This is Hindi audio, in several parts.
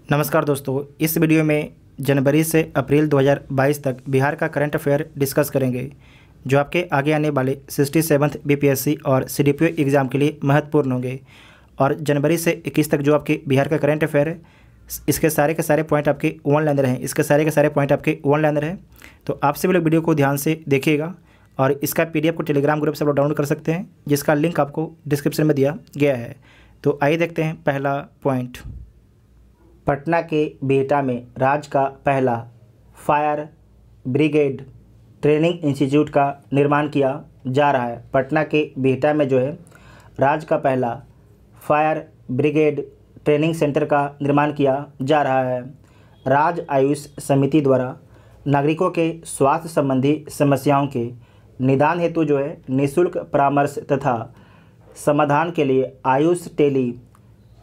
नमस्कार दोस्तों, इस वीडियो में जनवरी से अप्रैल 2022 तक बिहार का करंट अफेयर डिस्कस करेंगे, जो आपके आगे आने वाले 67th बीपीएससी और सीडीपीओ एग्ज़ाम के लिए महत्वपूर्ण होंगे। और जनवरी से 21 तक जो आपके बिहार का करंट अफेयर है, इसके सारे के सारे पॉइंट आपके वन लाइनर हैं। इसके सारे के सारे पॉइंट आपके वन लाइनर हैं। तो आप सभी लोग वीडियो को ध्यान से देखिएगा और इसका PDF को टेलीग्राम ग्रुप से आप लोग डाउनलोड कर सकते हैं, जिसका लिंक आपको डिस्क्रिप्शन में दिया गया है। तो आइए देखते हैं पहला पॉइंट। पटना के बिहटा में राज्य का पहला फायर ब्रिगेड ट्रेनिंग इंस्टीट्यूट का निर्माण किया जा रहा है। पटना के बिहटा में जो है राज्य का पहला फायर ब्रिगेड ट्रेनिंग सेंटर का निर्माण किया जा रहा है। राज्य आयुष समिति द्वारा नागरिकों के स्वास्थ्य संबंधी समस्याओं के निदान हेतु जो है निःशुल्क परामर्श तथा समाधान के लिए आयुष टेली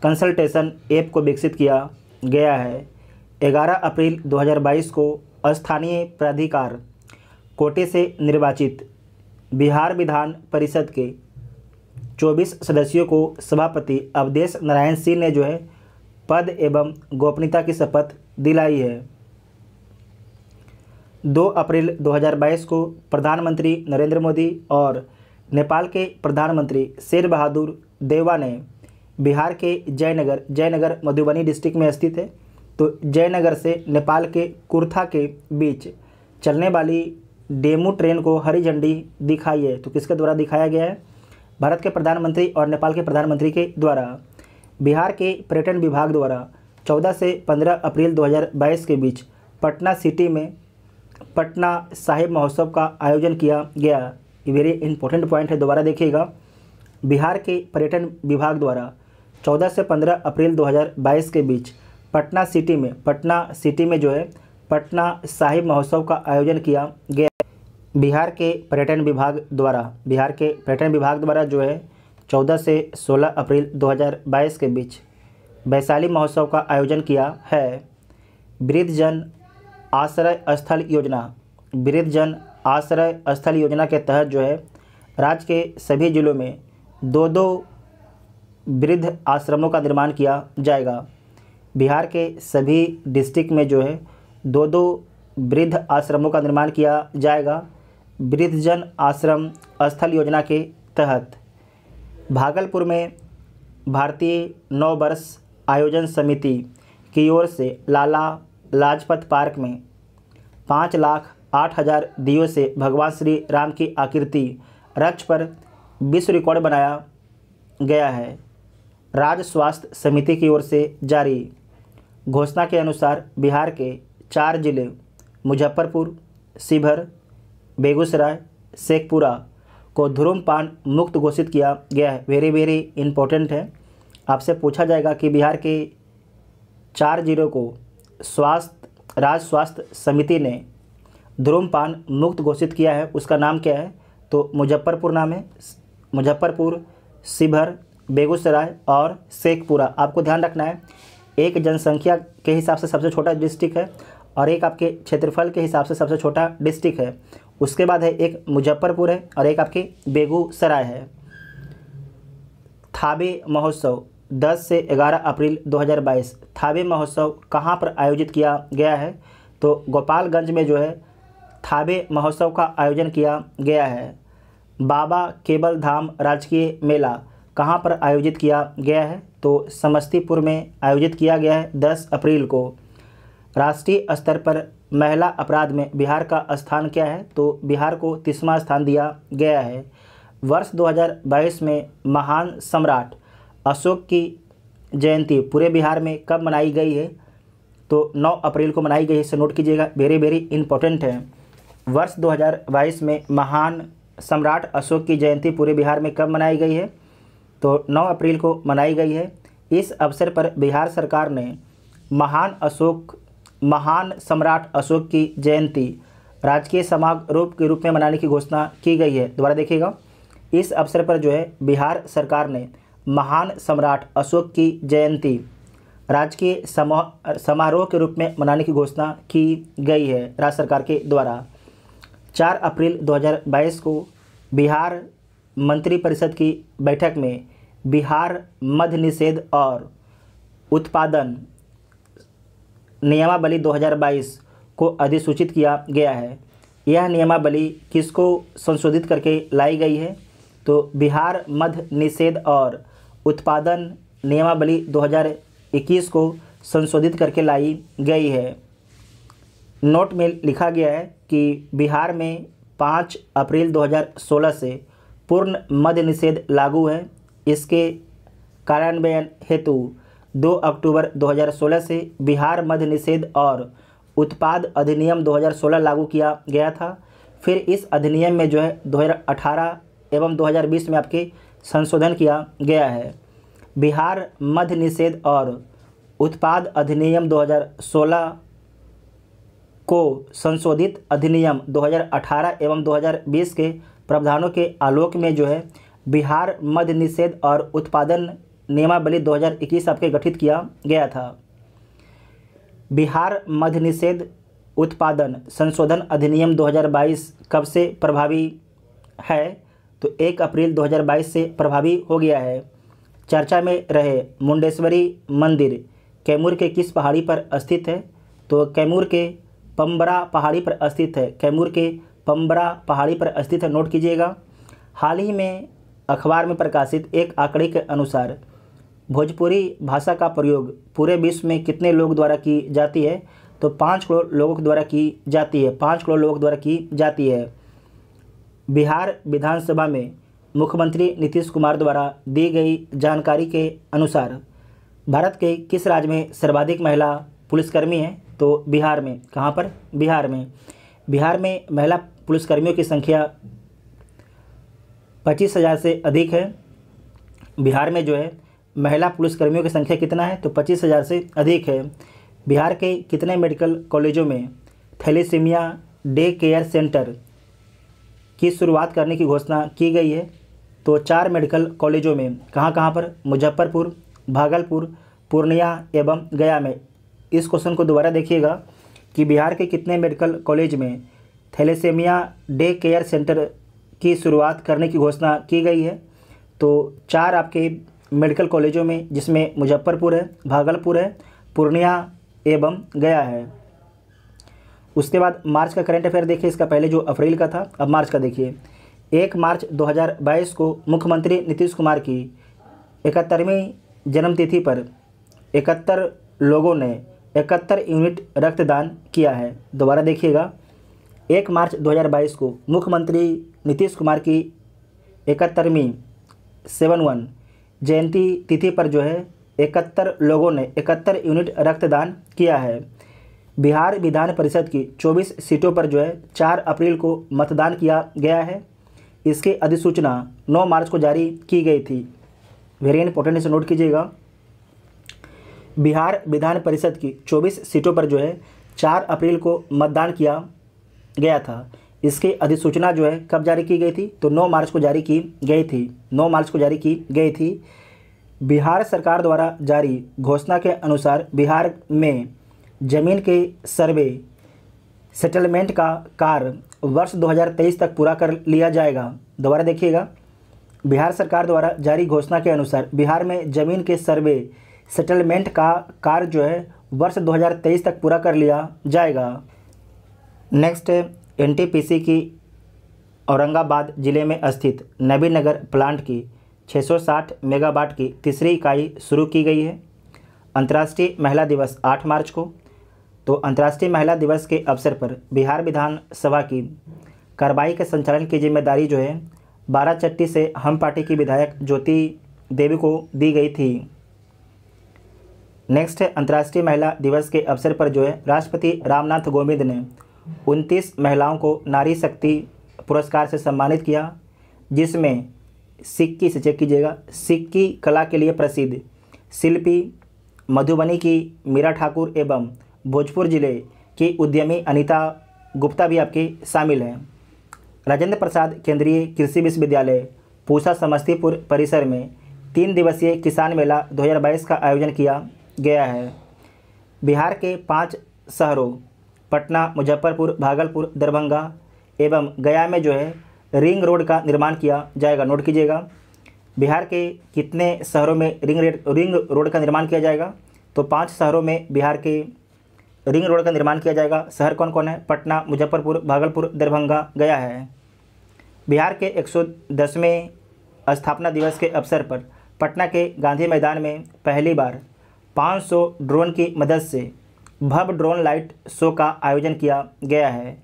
कंसल्टेशन ऐप को विकसित किया गया है। 11 अप्रैल 2022 को स्थानीय प्राधिकार कोटे से निर्वाचित बिहार विधान परिषद के 24 सदस्यों को सभापति अवधेश नारायण सिंह ने जो है पद एवं गोपनीयता की शपथ दिलाई है। 2 अप्रैल 2022 को प्रधानमंत्री नरेंद्र मोदी और नेपाल के प्रधानमंत्री शेर बहादुर देउवा ने बिहार के जयनगर मधुबनी डिस्ट्रिक्ट में स्थित है, तो जयनगर से नेपाल के कुर्था के बीच चलने वाली डेमू ट्रेन को हरी झंडी दिखाई है। तो किसके द्वारा दिखाया गया है? भारत के प्रधानमंत्री और नेपाल के प्रधानमंत्री के द्वारा। बिहार के पर्यटन विभाग द्वारा 14 से 15 अप्रैल 2022 के बीच पटना सिटी में पटना साहिब महोत्सव का आयोजन किया गया। ये वेरी इंपॉर्टेंट पॉइंट है, दोबारा देखिएगा। बिहार के पर्यटन विभाग द्वारा 14 से 15 अप्रैल 2022 के बीच पटना सिटी में जो है पटना साहिब महोत्सव का आयोजन किया गया। बिहार के पर्यटन विभाग द्वारा जो है 14 से 16 अप्रैल 2022 के बीच वैशाली महोत्सव का आयोजन किया है। वृद्धजन आश्रय स्थल योजना के तहत जो है राज्य के सभी जिलों में 2 वृद्ध आश्रमों का निर्माण किया जाएगा। बिहार के सभी डिस्ट्रिक्ट में जो है 2 वृद्ध आश्रमों का निर्माण किया जाएगा वृद्धजन आश्रम स्थल योजना के तहत। भागलपुर में भारतीय नववर्ष आयोजन समिति की ओर से लाला लाजपत पार्क में 5,08,000 दियों से भगवान श्री राम की आकृति रक्ष पर विश्व रिकॉर्ड बनाया गया है। राज्य स्वास्थ्य समिति की ओर से जारी घोषणा के अनुसार बिहार के 4 जिले मुजफ्फरपुर, शिवहर, बेगूसराय, शेखपुरा को धूम्रपान मुक्त घोषित किया गया है। वेरी इंपॉर्टेंट है। आपसे पूछा जाएगा कि बिहार के 4 जिलों को राज्य स्वास्थ्य समिति ने धूम्रपान मुक्त घोषित किया है, उसका नाम क्या है? तो मुजफ्फरपुर नाम है। मुजफ्फरपुर, शिवहर, बेगूसराय और शेखपुरा। आपको ध्यान रखना है, एक जनसंख्या के हिसाब से सबसे छोटा डिस्ट्रिक्ट है और एक आपके क्षेत्रफल के हिसाब से सबसे छोटा डिस्ट्रिक्ट है। उसके बाद है एक मुजफ्फरपुर है और एक आपके बेगूसराय है। थाबे महोत्सव 10 से 11 अप्रैल 2022। थाबे महोत्सव कहाँ पर आयोजित किया गया है? तो गोपालगंज में जो है थाबे महोत्सव का आयोजन किया गया है। बाबा केबल धाम राजकीय मेला कहाँ पर आयोजित किया गया है? तो समस्तीपुर में आयोजित किया गया है 10 अप्रैल को। राष्ट्रीय स्तर पर महिला अपराध में बिहार का स्थान क्या है? तो बिहार को 30वां स्थान दिया गया है। वर्ष 2022 में महान सम्राट अशोक की जयंती पूरे बिहार में कब मनाई गई है? तो 9 अप्रैल को मनाई गई है। इसे नोट कीजिएगा, वेरी इंपॉर्टेंट है। वर्ष 2022 में महान सम्राट अशोक की जयंती पूरे बिहार में कब मनाई गई है? तो 9 अप्रैल को मनाई गई है। इस अवसर पर बिहार सरकार ने महान सम्राट अशोक की जयंती राजकीय समारोह के रूप में मनाने की घोषणा की गई है। दोबारा देखिएगा, इस अवसर पर जो है बिहार सरकार ने महान सम्राट अशोक की जयंती राजकीय समारोह के रूप में मनाने की घोषणा की गई है राज्य सरकार के द्वारा। 4 अप्रैल 2022 को बिहार मंत्रिपरिषद की बैठक में बिहार मद्य निषेध और उत्पादन नियमावली 2022 को अधिसूचित किया गया है। यह नियमावली किसको संशोधित करके लाई गई है? तो बिहार मद्य निषेध और उत्पादन नियमावली 2021 को संशोधित करके लाई गई है। नोट में लिखा गया है कि बिहार में 5 अप्रैल 2016 से पूर्ण मद्य निषेध लागू है। इसके कार्यान्वयन हेतु 2 अक्टूबर 2016 से बिहार मद्य निषेध और उत्पाद अधिनियम 2016 लागू किया गया था। फिर इस अधिनियम में जो है 2018 एवं 2020 में आपके संशोधन किया गया है। बिहार मद्य निषेध और उत्पाद अधिनियम 2016 को संशोधित अधिनियम 2018 एवं 2020 के प्रावधानों के आलोक में जो है बिहार मद्य निषेध और उत्पादन नियमावली 2021 आपके गठित किया गया था। बिहार मद्य निषेध उत्पादन संशोधन अधिनियम 2022 कब से प्रभावी है? तो 1 अप्रैल 2022 से प्रभावी हो गया है। चर्चा में रहे मुंडेश्वरी मंदिर कैमूर के किस पहाड़ी पर स्थित है? तो कैमूर के पंबरा पहाड़ी पर स्थित है। कैमूर के पंबरा पहाड़ी पर स्थित है, नोट कीजिएगा। हाल ही में अखबार में प्रकाशित एक आंकड़े के अनुसार भोजपुरी भाषा का प्रयोग पूरे विश्व में कितने लोगों द्वारा की जाती है? तो 5 करोड़ लोगों द्वारा की जाती है। 5 करोड़ लोगों द्वारा की जाती है। बिहार विधानसभा में मुख्यमंत्री नीतीश कुमार द्वारा दी गई जानकारी के अनुसार भारत के किस राज्य में सर्वाधिक महिला पुलिसकर्मी हैं? तो बिहार में। कहाँ पर? बिहार में। बिहार में महिला पुलिसकर्मियों की संख्या 25,000 से अधिक है। बिहार में जो है महिला पुलिसकर्मियों की संख्या कितना है? तो 25,000 से अधिक है। बिहार के कितने मेडिकल कॉलेजों में थैलेसीमिया डे केयर सेंटर की शुरुआत करने की घोषणा की गई है? तो 4 मेडिकल कॉलेजों में। कहाँ कहाँ पर? मुजफ्फरपुर, भागलपुर, पूर्णिया एवं गया में। इस क्वेश्चन को दोबारा देखिएगा कि बिहार के कितने मेडिकल कॉलेज में थैलेसीमिया डे केयर सेंटर की शुरुआत करने की घोषणा की गई है? तो 4 आपके मेडिकल कॉलेजों में, जिसमें मुजफ्फरपुर है, भागलपुर है, पूर्णिया एवं गया है। उसके बाद मार्च का करंट अफेयर देखिए। इसका पहले जो अप्रैल का था, अब मार्च का देखिए। 1 मार्च 2022 को मुख्यमंत्री नीतीश कुमार की 71वीं जन्मतिथि पर 71 लोगों ने 71 यूनिट रक्तदान किया है। दोबारा देखिएगा, 1 मार्च 2022 को मुख्यमंत्री नीतीश कुमार की 71वीं 71 जयंती तिथि पर जो है 71 लोगों ने 71 यूनिट रक्तदान किया है। बिहार विधान परिषद की 24 सीटों पर जो है 4 अप्रैल को मतदान किया गया है। इसकी अधिसूचना 9 मार्च को जारी की गई थी। वेरी इंपॉर्टेंट, इसे नोट कीजिएगा। बिहार विधान परिषद की 24 सीटों पर जो है 4 अप्रैल को मतदान किया गया था। इसकी अधिसूचना जो है कब जारी की गई थी? तो 9 मार्च को जारी की गई थी। 9 मार्च को जारी की गई थी। बिहार सरकार द्वारा जारी घोषणा के अनुसार बिहार में जमीन के सर्वे सेटलमेंट का कार्य वर्ष 2023 तक पूरा कर लिया जाएगा। दोबारा देखिएगा, बिहार सरकार द्वारा जारी घोषणा के अनुसार बिहार में जमीन के सर्वे सेटलमेंट का कार्य जो है वर्ष 2023 तक पूरा कर लिया जाएगा। नेक्स्ट है एनटीपीसी की औरंगाबाद जिले में स्थित नबीनगर प्लांट की 660 मेगावाट की तीसरी इकाई शुरू की गई है। अंतर्राष्ट्रीय महिला दिवस 8 मार्च को। तो अंतर्राष्ट्रीय महिला दिवस के अवसर पर बिहार विधानसभा की कार्रवाई के संचालन की जिम्मेदारी जो है बाराचट्टी से हम पार्टी की विधायक ज्योति देवी को दी गई थी। नेक्स्ट है अंतर्राष्ट्रीय महिला दिवस के अवसर पर जो है राष्ट्रपति रामनाथ कोविंद ने 29 महिलाओं को नारी शक्ति पुरस्कार से सम्मानित किया, जिसमें सिक्की से चेक कीजिएगा, सिक्की कला के लिए प्रसिद्ध शिल्पी मधुबनी की मीरा ठाकुर एवं भोजपुर जिले की उद्यमी अनीता गुप्ता भी आपके शामिल हैं। राजेंद्र प्रसाद केंद्रीय कृषि विश्वविद्यालय पूसा समस्तीपुर परिसर में 3 दिवसीय किसान मेला 2022 का आयोजन किया गया है। बिहार के 5 शहरों पटना, मुजफ्फरपुर, भागलपुर, दरभंगा एवं गया में जो है रिंग रोड का निर्माण किया जाएगा। नोट कीजिएगा, बिहार के कितने शहरों में रिंग रोड का निर्माण किया जाएगा? तो 5 शहरों में बिहार के रिंग रोड का निर्माण किया जाएगा। शहर कौन कौन है? पटना, मुजफ्फरपुर, भागलपुर, दरभंगा, गया है। बिहार के 110वें स्थापना दिवस के अवसर पर पटना के गांधी मैदान में पहली बार 500 ड्रोन की मदद से भव्य ड्रोन लाइट शो का आयोजन किया गया है।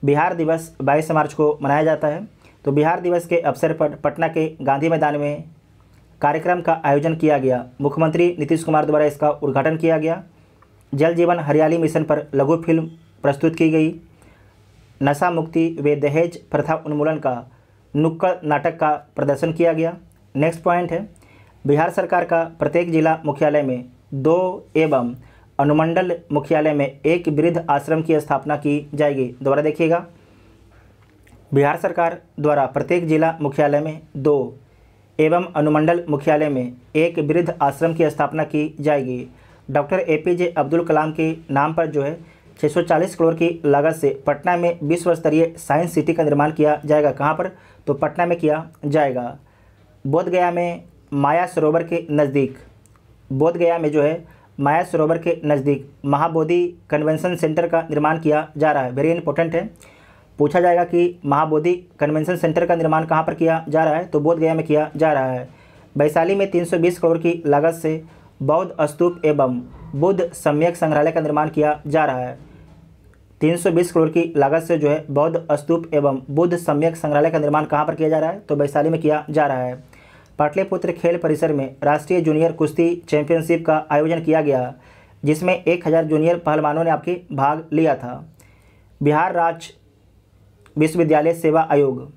बिहार दिवस 22 मार्च को मनाया जाता है। तो बिहार दिवस के अवसर पर पटना के गांधी मैदान में कार्यक्रम का आयोजन किया गया। मुख्यमंत्री नीतीश कुमार द्वारा इसका उद्घाटन किया गया। जल जीवन हरियाली मिशन पर लघु फिल्म प्रस्तुत की गई। नशा मुक्ति व दहेज प्रथा उन्मूलन का नुक्कड़ नाटक का प्रदर्शन किया गया। नेक्स्ट पॉइंट है, बिहार सरकार का प्रत्येक जिला मुख्यालय में 2 एवं अनुमंडल मुख्यालय में 1 वृद्ध आश्रम की स्थापना की जाएगी। दोबारा देखिएगा, बिहार सरकार द्वारा प्रत्येक जिला मुख्यालय में 2 एवं अनुमंडल मुख्यालय में 1 वृद्ध आश्रम की स्थापना की जाएगी। डॉक्टर APJ अब्दुल कलाम के नाम पर जो है 640 करोड़ की लागत से पटना में विश्व स्तरीय साइंस सिटी का निर्माण किया जाएगा। कहाँ पर? तो पटना में किया जाएगा। बोधगया में माया सरोवर के नज़दीक, बोधगया में जो है माया सरोवर के नज़दीक महाबोधि कन्वेंशन सेंटर का निर्माण किया जा रहा है। वेरी इंपॉर्टेंट है, पूछा जाएगा कि महाबोधि कन्वेंशन सेंटर का निर्माण कहाँ पर किया जा रहा है? तो बोधगया में किया जा रहा है। वैशाली में 320 करोड़ की लागत से बौद्ध स्तूप एवं बुद्ध सम्यक संग्रहालय का निर्माण किया जा रहा है। 320 करोड़ की लागत से जो है बौद्ध स्तूप एवं बुद्ध सम्यक संग्रहालय का निर्माण कहाँ पर किया जा रहा है? तो वैशाली में किया जा रहा है। पाटलिपुत्र खेल परिसर में राष्ट्रीय जूनियर कुश्ती चैंपियनशिप का आयोजन किया गया, जिसमें 1000 जूनियर पहलवानों ने आपके भाग लिया था। बिहार राज्य विश्वविद्यालय सेवा आयोग,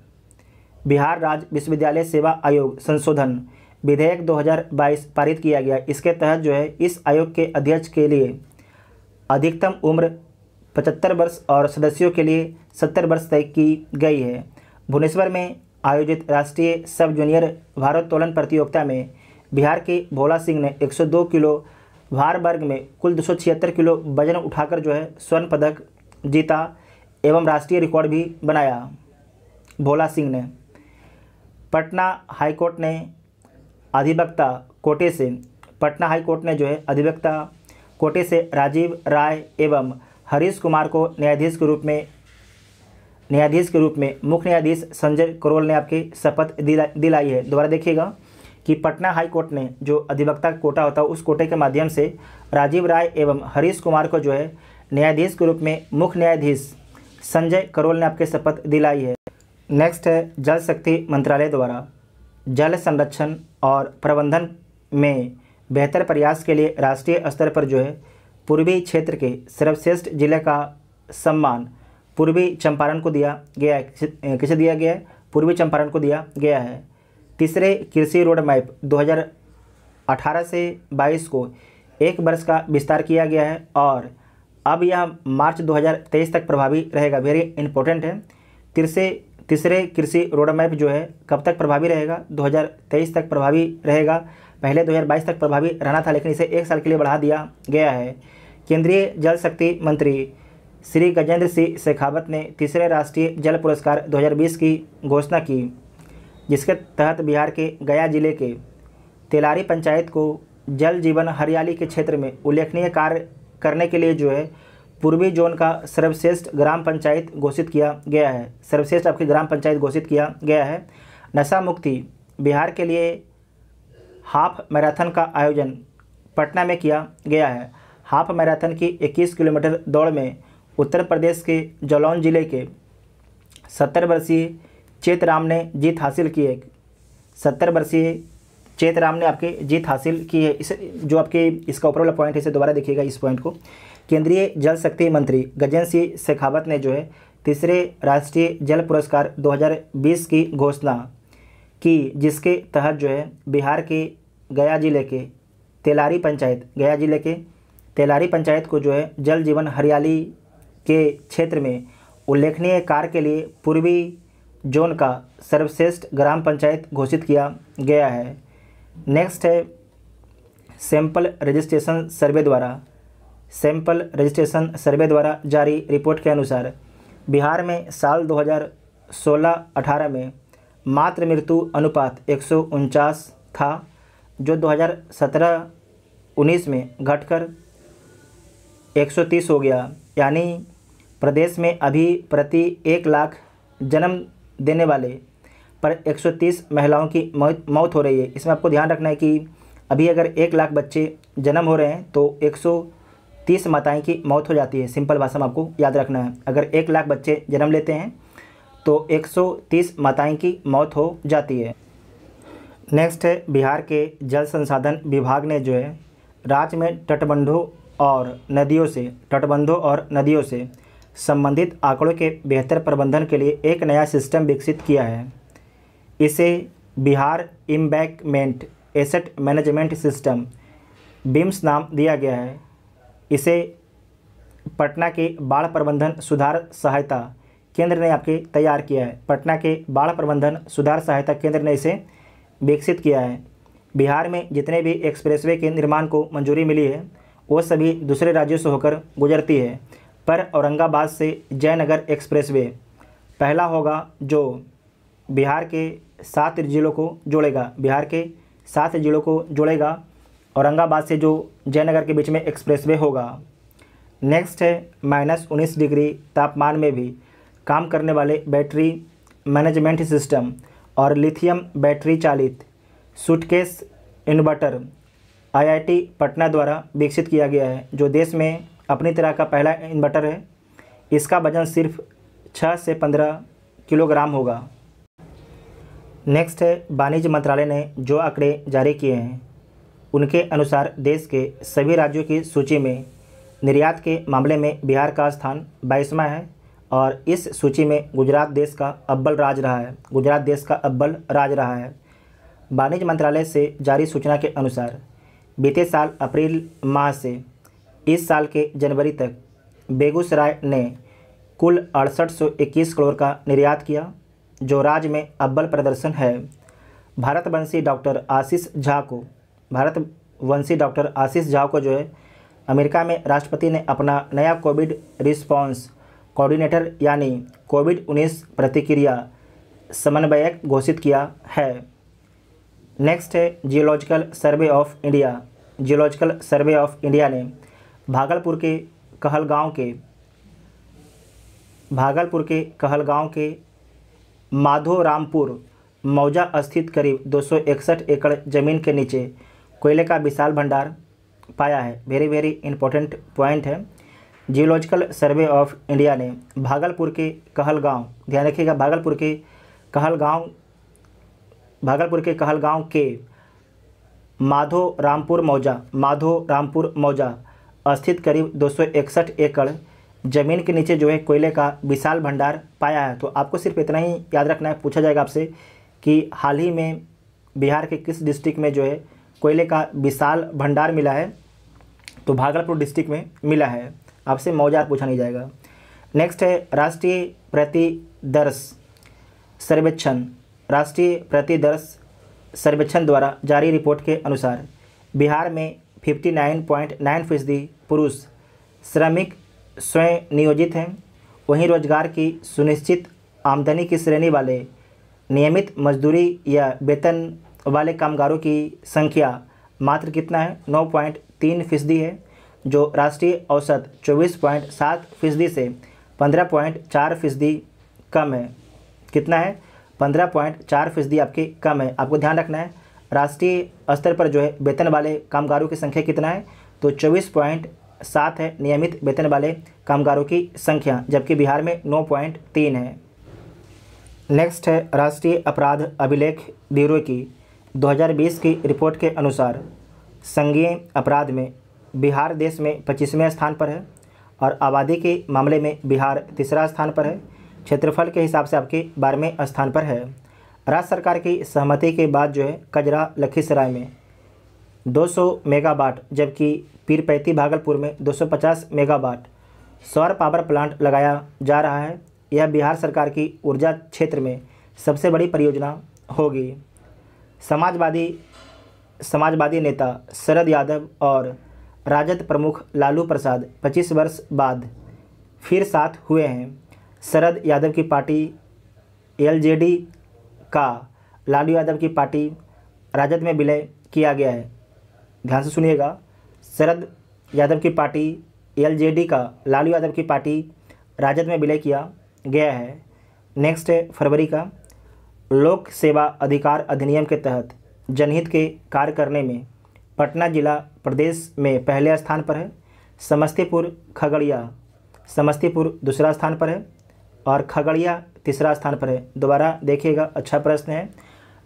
बिहार राज्य विश्वविद्यालय सेवा आयोग संशोधन विधेयक 2022 पारित किया गया। इसके तहत जो है इस आयोग के अध्यक्ष के लिए अधिकतम उम्र 75 वर्ष और सदस्यों के लिए 70 वर्ष तय की गई है। भुवनेश्वर में आयोजित राष्ट्रीय सब जूनियर भारोत्तोलन प्रतियोगिता में बिहार के भोला सिंह ने 102 किलो भार वर्ग में कुल 276 किलो वजन उठाकर जो है स्वर्ण पदक जीता एवं राष्ट्रीय रिकॉर्ड भी बनाया भोला सिंह ने। पटना हाईकोर्ट ने अधिवक्ता कोटे से, पटना हाईकोर्ट ने जो है अधिवक्ता कोटे से राजीव राय एवं हरीश कुमार को न्यायाधीश के रूप में मुख्य न्यायाधीश संजय करोल ने आपकी शपथ दिलाई है। दोबारा देखिएगा कि पटना हाई कोर्ट ने जो अधिवक्ता कोटा होता है उस कोटे के माध्यम से राजीव राय एवं हरीश कुमार को जो है न्यायाधीश के रूप में मुख्य न्यायाधीश संजय करोल ने आपके शपथ दिलाई है। नेक्स्ट है, जल शक्ति मंत्रालय द्वारा जल संरक्षण और प्रबंधन में बेहतर प्रयास के लिए राष्ट्रीय स्तर पर जो है पूर्वी क्षेत्र के सर्वश्रेष्ठ जिले का सम्मान पूर्वी चंपारण को दिया गया है। किसे दिया गया है? पूर्वी चंपारण को दिया गया है। तीसरे कृषि रोड मैप 2018 से 22 को 1 वर्ष का विस्तार किया गया है और अब यह मार्च 2023 तक प्रभावी रहेगा। वेरी इंपॉर्टेंट है। तीसरे कृषि रोड मैप जो है कब तक प्रभावी रहेगा? 2023 तक प्रभावी रहेगा। पहले 2022 तक प्रभावी रहना था, लेकिन इसे 1 साल के लिए बढ़ा दिया गया है। केंद्रीय जल शक्ति मंत्री श्री गजेंद्र सिंह शेखावत ने तीसरे राष्ट्रीय जल पुरस्कार 2020 की घोषणा की, जिसके तहत बिहार के गया जिले के तेलारी पंचायत को जल जीवन हरियाली के क्षेत्र में उल्लेखनीय कार्य करने के लिए जो है पूर्वी जोन का सर्वश्रेष्ठ ग्राम पंचायत घोषित किया गया है। सर्वश्रेष्ठ आपकी ग्राम पंचायत घोषित किया गया है। नशा मुक्ति बिहार के लिए हाफ मैराथन का आयोजन पटना में किया गया है। हाफ मैराथन की 21 किलोमीटर दौड़ में उत्तर प्रदेश के जलौन जिले के 70 वर्षीय चेतराम ने जीत हासिल की है। 70 वर्षीय चेतराम ने आपकी जीत हासिल की है। इस जो आपके इसका ऊपर वाला पॉइंट है इसे दोबारा देखिएगा इस पॉइंट को। केंद्रीय जल शक्ति मंत्री गजेंद्र सिंह शेखावत ने जो है तीसरे राष्ट्रीय जल पुरस्कार 2020 की घोषणा की, जिसके तहत जो है बिहार के गया जिले के तेलारी पंचायत को जो है जल जीवन हरियाली के क्षेत्र में उल्लेखनीय कार्य के लिए पूर्वी जोन का सर्वश्रेष्ठ ग्राम पंचायत घोषित किया गया है। नेक्स्ट है, सैंपल रजिस्ट्रेशन सर्वे द्वारा जारी रिपोर्ट के अनुसार बिहार में साल 2016-18 में मातृ मृत्यु अनुपात 149 था, जो 2017-19 में घटकर 130 हो गया। यानी प्रदेश में अभी प्रति 1 लाख जन्म देने वाले पर 130 महिलाओं की मौत हो रही है। इसमें आपको ध्यान रखना है कि अभी अगर 1 लाख बच्चे जन्म हो रहे हैं तो 130 माताएं की मौत हो जाती है। सिंपल भाषा में आपको याद रखना है, अगर 1 लाख बच्चे जन्म लेते हैं तो 130 माताएं की मौत हो जाती है। नेक्स्ट है, बिहार के जल संसाधन विभाग ने जो है राज्य में तटबंधों और नदियों से संबंधित आंकड़ों के बेहतर प्रबंधन के लिए एक नया सिस्टम विकसित किया है। इसे Bihar embankment asset management system beams नाम दिया गया है। इसे पटना के बाढ़ प्रबंधन सुधार सहायता केंद्र ने आपके तैयार किया है। पटना के बाढ़ प्रबंधन सुधार सहायता केंद्र ने इसे विकसित किया है। बिहार में जितने भी एक्सप्रेसवे के निर्माण को मंजूरी मिली है वो सभी दूसरे राज्यों से होकर गुजरती है, पर औरंगाबाद से जयनगर एक्सप्रेसवे पहला होगा जो बिहार के 7 जिलों को जोड़ेगा। औरंगाबाद से जो जयनगर के बीच में एक्सप्रेसवे होगा। नेक्स्ट है, -19 डिग्री तापमान में भी काम करने वाले बैटरी मैनेजमेंट सिस्टम और लिथियम बैटरी चालित सूटकेस इन्वर्टर IIT पटना द्वारा विकसित किया गया है, जो देश में अपनी तरह का पहला इन्वर्टर है। इसका वजन सिर्फ 6 से 15 किलोग्राम होगा। नेक्स्ट है, वाणिज्य मंत्रालय ने जो आंकड़े जारी किए हैं उनके अनुसार देश के सभी राज्यों की सूची में निर्यात के मामले में बिहार का स्थान 22वां है और इस सूची में गुजरात देश का अव्वल राज्य रहा है। वाणिज्य मंत्रालय से जारी सूचना के अनुसार बीते साल अप्रैल माह से इस साल के जनवरी तक बेगूसराय ने कुल 6821 करोड़ का निर्यात किया, जो राज्य में अव्वल प्रदर्शन है। भारतवंशी डॉक्टर आशीष झा को जो है अमेरिका में राष्ट्रपति ने अपना नया कोविड रिस्पांस कोऑर्डिनेटर यानी कोविड-19 प्रतिक्रिया समन्वयक घोषित किया है। नेक्स्ट है, जियोलॉजिकल सर्वे ऑफ इंडिया ने भागलपुर के कहलगांव के माधोरामपुर मौजा स्थित करीब 261 एकड़ जमीन के नीचे कोयले का विशाल भंडार पाया है। वेरी इंपॉर्टेंट पॉइंट है। जियोलॉजिकल सर्वे ऑफ इंडिया ने भागलपुर के कहलगांव, ध्यान रखिएगा, भागलपुर के कहलगांव के माधोरामपुर मौजा स्थित करीब 261 एकड़ ज़मीन के नीचे जो है कोयले का विशाल भंडार पाया है। तो आपको सिर्फ इतना ही याद रखना है, पूछा जाएगा आपसे कि हाल ही में बिहार के किस डिस्ट्रिक्ट में जो है कोयले का विशाल भंडार मिला है, तो भागलपुर डिस्ट्रिक्ट में मिला है। आपसे मौजा पूछा नहीं जाएगा। नेक्स्ट है, राष्ट्रीय प्रतिदर्श सर्वेक्षण द्वारा जारी रिपोर्ट के अनुसार बिहार में 59.9% पुरुष श्रमिक स्वयं नियोजित हैं। वहीं रोजगार की सुनिश्चित आमदनी की श्रेणी वाले नियमित मजदूरी या वेतन वाले कामगारों की संख्या मात्र कितना है, 9.3% है, जो राष्ट्रीय औसत 24.7% से 15.4% कम है। कितना है, 15.4% आपके कम है। आपको ध्यान रखना है, राष्ट्रीय स्तर पर जो है वेतन वाले कामगारों की संख्या कितना है, तो 24.7 है नियमित वेतन वाले कामगारों की संख्या, जबकि बिहार में 9.3 है। नेक्स्ट है, राष्ट्रीय अपराध अभिलेख ब्यूरो की 2020 की रिपोर्ट के अनुसार संज्ञेय अपराध में बिहार देश में 25वें स्थान पर है और आबादी के मामले में बिहार तीसरा स्थान पर है। क्षेत्रफल के हिसाब से आपके 12वें स्थान पर है। राज्य सरकार की सहमति के बाद जो है कजरा लखीसराय में 200 मेगावाट जबकि पीरपैंती भागलपुर में 250 मेगावाट सौर पावर प्लांट लगाया जा रहा है। यह बिहार सरकार की ऊर्जा क्षेत्र में सबसे बड़ी परियोजना होगी। समाजवादी नेता शरद यादव और राजद प्रमुख लालू प्रसाद 25 वर्ष बाद फिर साथ हुए हैं। शरद यादव की पार्टी LJD का लालू यादव की पार्टी राजद में विलय किया गया है। ध्यान से सुनिएगा, शरद यादव की पार्टी एलजेडी का लालू यादव की पार्टी राजद में विलय किया गया है। नेक्स्ट है फरवरी का। लोक सेवा अधिकार अधिनियम के तहत जनहित के कार्य करने में पटना जिला प्रदेश में पहले स्थान पर है। समस्तीपुर दूसरा स्थान पर है और खगड़िया तीसरा स्थान पर है। दोबारा देखिएगा, अच्छा प्रश्न है।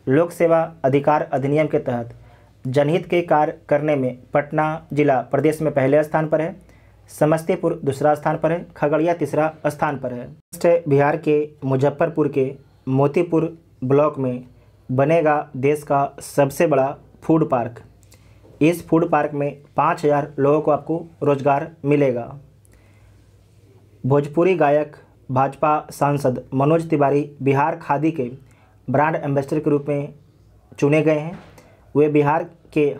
लोक सेवा अधिकार अधिनियम के तहत जनहित के कार्य करने में पटना जिला प्रदेश में पहले स्थान पर है। समस्तीपुर दूसरा स्थान पर है। खगड़िया तीसरा स्थान पर है। बिहार के मुजफ्फरपुर के मोतीपुर ब्लॉक में बनेगा देश का सबसे बड़ा फूड पार्क। इस फूड पार्क में 5000 लोगों को आपको रोजगार मिलेगा। भोजपुरी गायक भाजपा सांसद मनोज तिवारी बिहार खादी के ब्रांड एम्बेसडर के रूप में चुने गए हैं। वे बिहार के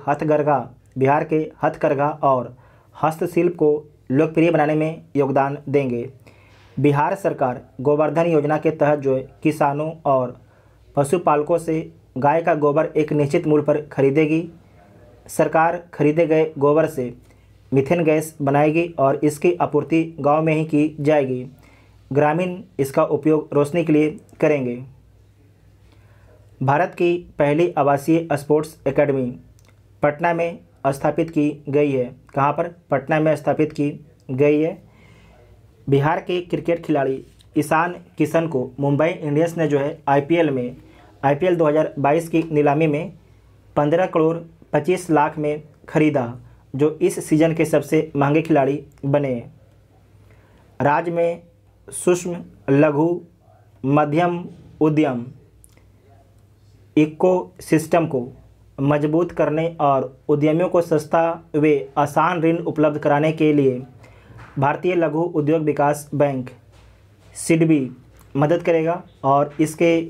हथकरघा और हस्तशिल्प को लोकप्रिय बनाने में योगदान देंगे। बिहार सरकार गोवर्धन योजना के तहत जो है किसानों और पशुपालकों से गाय का गोबर एक निश्चित मूल्य पर खरीदेगी। सरकार खरीदे गए गोबर से मीथेन गैस बनाएगी और इसकी आपूर्ति गांव में ही की जाएगी। ग्रामीण इसका उपयोग रोशनी के लिए करेंगे। भारत की पहली आवासीय स्पोर्ट्स एकेडमी पटना में स्थापित की गई है। कहाँ पर? पटना में स्थापित की गई है। बिहार के क्रिकेट खिलाड़ी ईशान किशन को मुंबई इंडियंस ने जो है आईपीएल 2022 की नीलामी में 15 करोड़ 25 लाख में खरीदा, जो इस सीज़न के सबसे महंगे खिलाड़ी बने। राज्य में सूक्ष्म लघु मध्यम उद्यम इकोसिस्टम को मजबूत करने और उद्यमियों को सस्ता व आसान ऋण उपलब्ध कराने के लिए भारतीय लघु उद्योग विकास बैंक सिडबी मदद करेगा। और इसके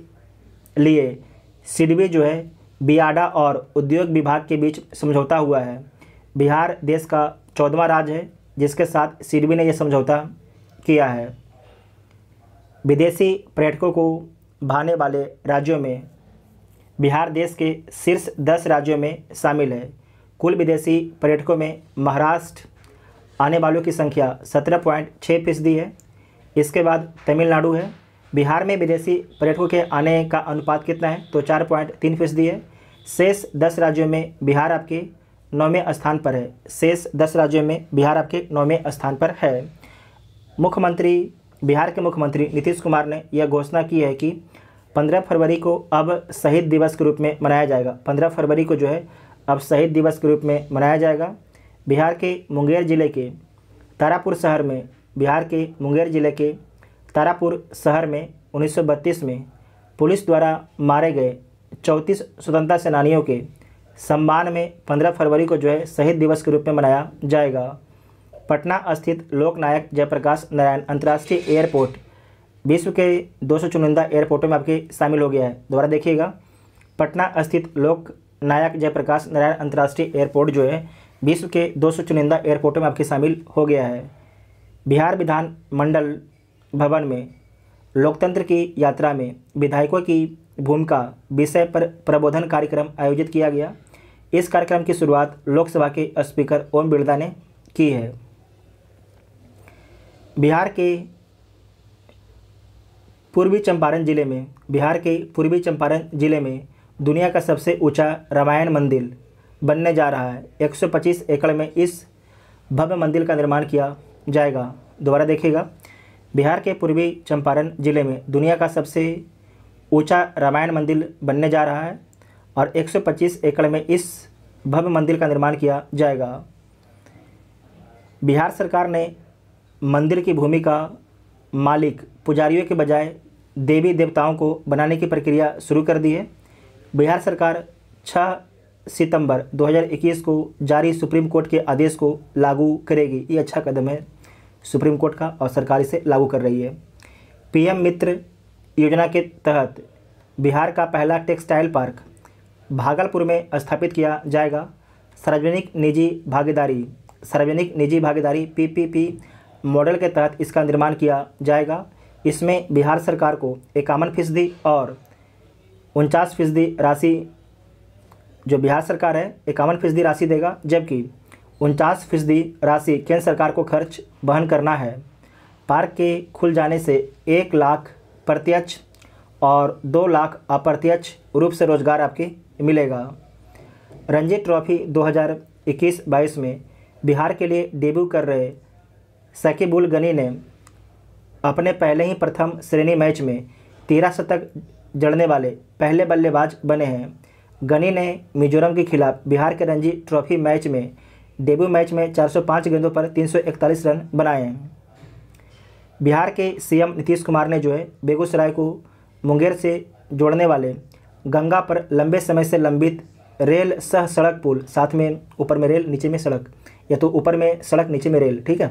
लिए सिडबी जो है बियाडा और उद्योग विभाग के बीच समझौता हुआ है। बिहार देश का 14वां राज्य है जिसके साथ सिडबी ने यह समझौता किया है। विदेशी पर्यटकों को भाने वाले राज्यों में बिहार देश के शीर्ष 10 राज्यों में शामिल है। कुल विदेशी पर्यटकों में महाराष्ट्र आने वालों की संख्या 17.6% है। इसके बाद तमिलनाडु है। बिहार में विदेशी पर्यटकों के आने का अनुपात कितना है? तो 4.3% है। शेष 10 राज्यों में बिहार आपके 9वें स्थान पर है। शेष 10 राज्यों में बिहार आपके 9वें स्थान पर है। बिहार के मुख्यमंत्री नीतीश कुमार ने यह घोषणा की है कि 15 फरवरी को अब शहीद दिवस के रूप में मनाया जाएगा। 15 फरवरी को जो है अब शहीद दिवस के रूप में मनाया जाएगा। बिहार के मुंगेर जिले के तारापुर शहर में 1932 में पुलिस द्वारा मारे गए 34 स्वतंत्रता सेनानियों के सम्मान में 15 फरवरी को जो है शहीद दिवस के रूप में मनाया जाएगा। पटना स्थित लोकनायक जयप्रकाश नारायण अंतर्राष्ट्रीय एयरपोर्ट विश्व के 200 चुनिंदा एयरपोर्टों में आपके शामिल हो गया है। दोबारा देखिएगा, पटना स्थित लोकनायक जयप्रकाश नारायण अंतर्राष्ट्रीय एयरपोर्ट जो है विश्व के 200 चुनिंदा एयरपोर्टों में आपके शामिल हो गया है। बिहार विधान मंडल भवन में लोकतंत्र की यात्रा में विधायकों की भूमिका विषय पर प्रबोधन कार्यक्रम आयोजित किया गया। इस कार्यक्रम की शुरुआत लोकसभा के स्पीकर ओम बिरला ने की है। बिहार के पूर्वी चंपारण जिले में दुनिया का सबसे ऊंचा रामायण मंदिर बनने जा रहा है। 125 एकड़ में इस भव्य मंदिर का निर्माण किया जाएगा। दोबारा देखिएगा, बिहार के पूर्वी चंपारण जिले में दुनिया का सबसे ऊंचा रामायण मंदिर बनने जा रहा है और 125 एकड़ में इस भव्य मंदिर का निर्माण किया जाएगा। बिहार सरकार ने मंदिर की भूमि का मालिक पुजारियों के बजाय देवी देवताओं को बनाने की प्रक्रिया शुरू कर दी है। बिहार सरकार 6 सितंबर 2021 को जारी सुप्रीम कोर्ट के आदेश को लागू करेगी। ये अच्छा कदम है सुप्रीम कोर्ट का और सरकार इसे लागू कर रही है। पीएम मित्र योजना के तहत बिहार का पहला टेक्सटाइल पार्क भागलपुर में स्थापित किया जाएगा। सार्वजनिक निजी भागीदारी PPP मॉडल के तहत इसका निर्माण किया जाएगा। इसमें बिहार सरकार को 51% और 49% राशि, जो बिहार सरकार है 51% राशि देगा, जबकि 49% राशि केंद्र सरकार को खर्च वहन करना है। पार्क के खुल जाने से 1 लाख प्रत्यक्ष और 2 लाख अप्रत्यक्ष रूप से रोजगार आपके मिलेगा। रणजी ट्रॉफी 2021-22 में बिहार के लिए डेब्यू कर रहे शकीबुल गनी ने अपने पहले ही प्रथम श्रेणी मैच में 13 शतक जड़ने वाले पहले बल्लेबाज बने हैं। गनी ने मिजोरम के खिलाफ बिहार के रणजी ट्रॉफी मैच में डेब्यू मैच में 405 गेंदों पर 341 रन बनाए हैं। बिहार के सीएम नीतीश कुमार ने जो है बेगूसराय को मुंगेर से जोड़ने वाले गंगा पर लंबे समय से लंबित रेल सह सड़क पुल, साथ में ऊपर में रेल नीचे में सड़क, या तो ऊपर में सड़क नीचे में रेल, ठीक है,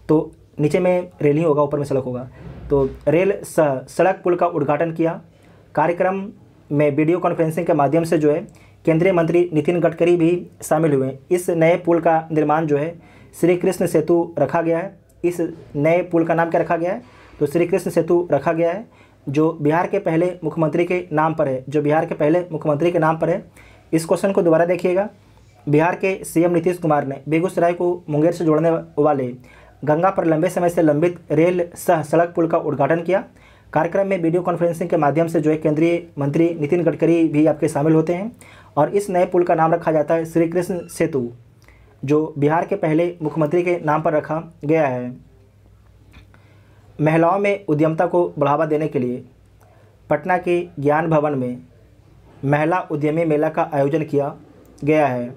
तो नीचे में रेल ही होगा, ऊपर में सड़क होगा, तो रेल सह सड़क पुल का उद्घाटन किया। कार्यक्रम में वीडियो कॉन्फ्रेंसिंग के माध्यम से जो है केंद्रीय मंत्री नितिन गडकरी भी शामिल हुए। इस नए पुल का निर्माण जो है श्री कृष्ण सेतु रखा गया है। इस नए पुल का नाम क्या रखा गया है? तो श्री कृष्ण सेतु रखा गया है, जो बिहार के पहले मुख्यमंत्री के नाम पर है, जो बिहार के पहले मुख्यमंत्री के नाम पर है। इस क्वेश्चन को दोबारा देखिएगा। बिहार के सीएम नीतीश कुमार ने बेगूसराय को मुंगेर से जोड़ने वाले गंगा पर लंबे समय से लंबित रेल सह सड़क पुल का उद्घाटन किया। कार्यक्रम में वीडियो कॉन्फ्रेंसिंग के माध्यम से जो है केंद्रीय मंत्री नितिन गडकरी भी आपके शामिल होते हैं और इस नए पुल का नाम रखा जाता है श्री कृष्ण सेतु, जो बिहार के पहले मुख्यमंत्री के नाम पर रखा गया है। महिलाओं में उद्यमता को बढ़ावा देने के लिए पटना के ज्ञान भवन में महिला उद्यमी मेला का आयोजन किया गया है।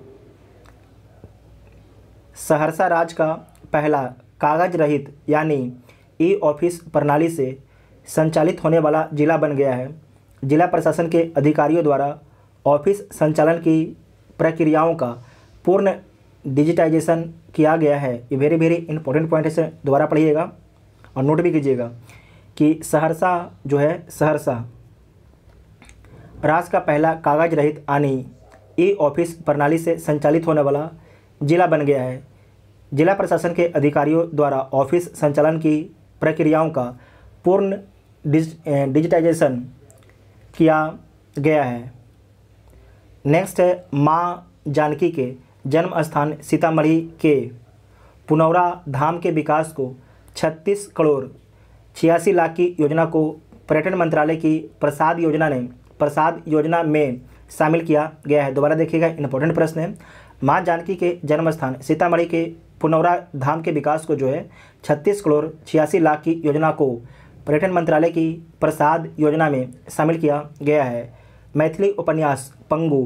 सहरसा राज्य का पहला कागज रहित यानी ई ऑफिस प्रणाली से संचालित होने वाला जिला बन गया है। जिला प्रशासन के अधिकारियों द्वारा ऑफिस संचालन की प्रक्रियाओं का पूर्ण डिजिटाइजेशन किया गया है। ये वेरी वेरी इंपॉर्टेंट पॉइंट है, इसे दोबारा पढ़िएगा और नोट भी कीजिएगा कि सहरसा जो है, सहरसा राज्य का पहला कागज रहित यानी ई ऑफिस प्रणाली से संचालित होने वाला जिला बन गया है। जिला प्रशासन के अधिकारियों द्वारा ऑफिस संचालन की प्रक्रियाओं का पूर्ण डिजिटाइजेशन किया गया है। नेक्स्ट है माँ जानकी के जन्म स्थान सीतामढ़ी के पुनौरा धाम के विकास को 36 करोड़ 86 लाख की योजना को पर्यटन मंत्रालय की प्रसाद योजना में शामिल किया गया है। दोबारा देखिएगा, इंपॉर्टेंट प्रश्न है। माँ जानकी के जन्म स्थान सीतामढ़ी के पुनौरा धाम के विकास को जो है 36 करोड़ 86 लाख की योजना को पर्यटन मंत्रालय की प्रसाद योजना में शामिल किया गया है। मैथिली उपन्यास पंगु